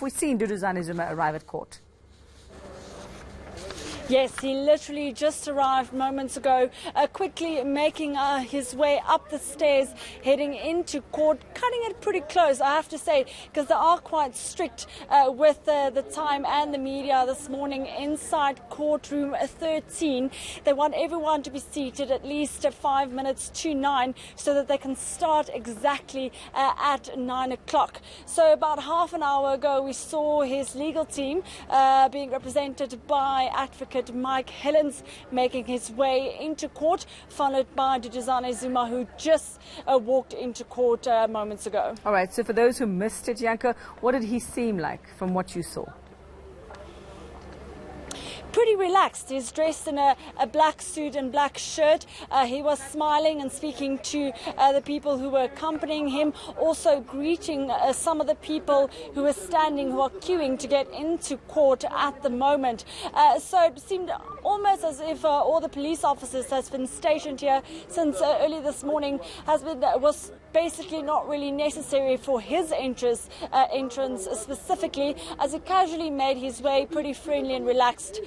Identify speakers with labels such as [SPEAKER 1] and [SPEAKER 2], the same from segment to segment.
[SPEAKER 1] We've seen Duduzane Zuma arrive at court.
[SPEAKER 2] Yes, he literally just arrived moments ago, quickly making his way up the stairs, heading into court, cutting it pretty close, I have to say, because they are quite strict with the time and the media this morning inside courtroom 13. They want everyone to be seated at least 5 minutes to 9 so that they can start exactly at 9 o'clock. So about half an hour ago, we saw his legal team being represented by Advocate Mike Hellens making his way into court, followed by Duduzane Zuma, who just walked into court moments ago.
[SPEAKER 1] All right, so for those who missed it, Yanka, what did he seem like from what you saw?
[SPEAKER 2] Pretty relaxed. He's dressed in a black suit and black shirt. He was smiling and speaking to the people who were accompanying him, also greeting some of the people who were standing, who are queuing to get into court at the moment. So it seemed almost as if all the police officers that's been stationed here since early this morning was basically not really necessary for his entrance specifically, as he casually made his way pretty friendly and relaxed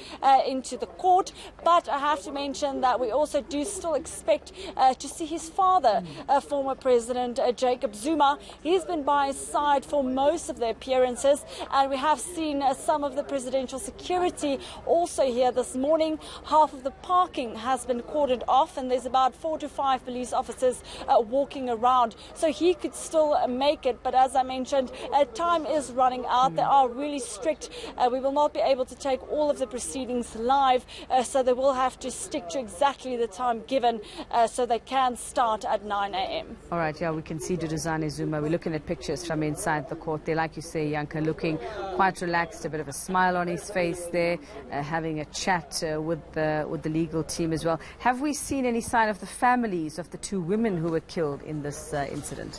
[SPEAKER 2] into the court. But I have to mention that we also do still expect to see his father, former President Jacob Zuma. He's been by his side for most of the appearances, and we have seen some of the presidential security also here this morning. Half of the parking has been cordoned off, and there's about 4 to 5 police officers walking around. So he could still make it, but as I mentioned, time is running out. They are really strict. We will not be able to take all of the proceedings live, so they will have to stick to exactly the time given so they can start at 9 a.m.
[SPEAKER 1] All right, yeah, we can see Duduzane Zuma. We're looking at pictures from inside the court there, like you say, Yanka, looking quite relaxed, a bit of a smile on his face there, having a chat with the legal team as well. Have we seen any sign of the families of the 2 women who were killed in this incident?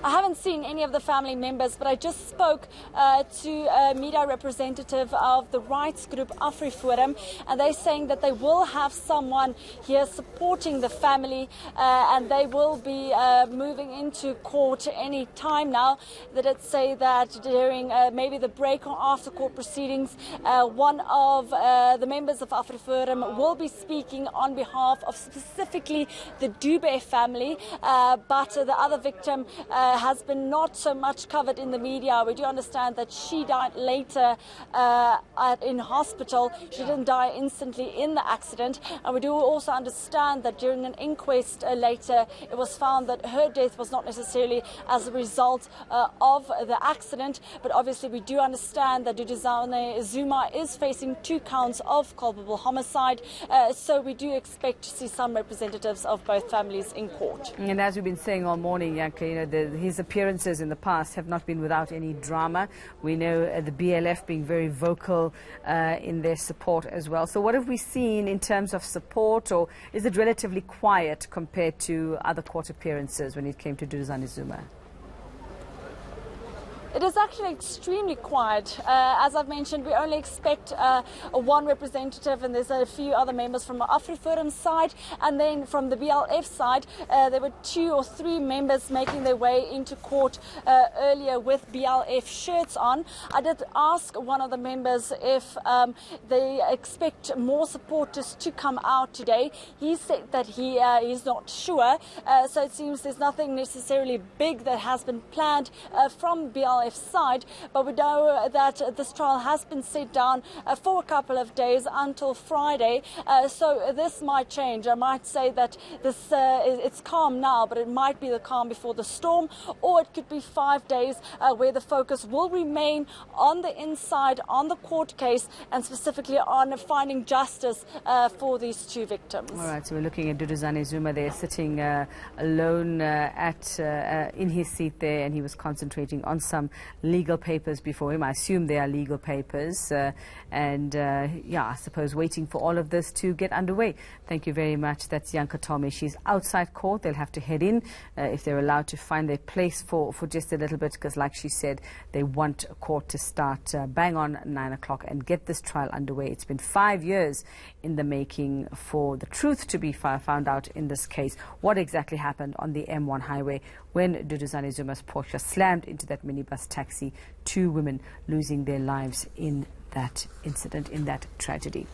[SPEAKER 2] I haven't seen any of the family members, but I just spoke to a media representative of the rights group AfriForum, and they're saying that they will have someone here supporting the family, and they will be moving into court any time now. They did say that during maybe the break or after court proceedings, one of the members of AfriForum will be speaking on behalf of specifically the Dube family, but the other victim has been not so much covered in the media. We do understand that she died later in hospital. She didn't die instantly in the accident. And we do also understand that during an inquest later, it was found that her death was not necessarily as a result of the accident. But obviously, we do understand that Duduzane Zuma is facing 2 counts of culpable homicide. So we do expect to see some representatives of both families in court.
[SPEAKER 1] And as we've been saying all morning, Yanka, you know, his appearances in the past have not been without any drama. We know the BLF being very vocal in their support as well. So what have we seen in terms of support, or is it relatively quiet compared to other court appearances when it came to Duduzane Zuma?
[SPEAKER 2] It is actually extremely quiet. As I've mentioned, we only expect one representative, and there's a few other members from the AfriForum side, and then from the BLF side, there were 2 or 3 members making their way into court earlier with BLF shirts on. I did ask one of the members if they expect more supporters to come out today. He said that he's not sure, so it seems there's nothing necessarily big that has been planned from BLF side, but we know that this trial has been set down for a couple of days until Friday, so this might change. I might say that it's calm now, but it might be the calm before the storm, or it could be 5 days where the focus will remain on the inside, on the court case, and specifically on finding justice for these 2 victims.
[SPEAKER 1] All right, so we're looking at Duduzane Zuma there, sitting alone in his seat there, and he was concentrating on some legal papers before him. I assume they are legal papers, yeah, I suppose waiting for all of this to get underway. Thank you very much. That's Yanka Tome. She's outside court. They'll have to head in if they're allowed to find their place for just a little bit, because like she said, they want court to start bang on 9 o'clock and get this trial underway. It's been 5 years in the making for the truth to be found out in this case. What exactly happened on the M1 highway? when Duduzane Zuma's Porsche slammed into that minibus taxi, 2 women losing their lives in that incident, in that tragedy.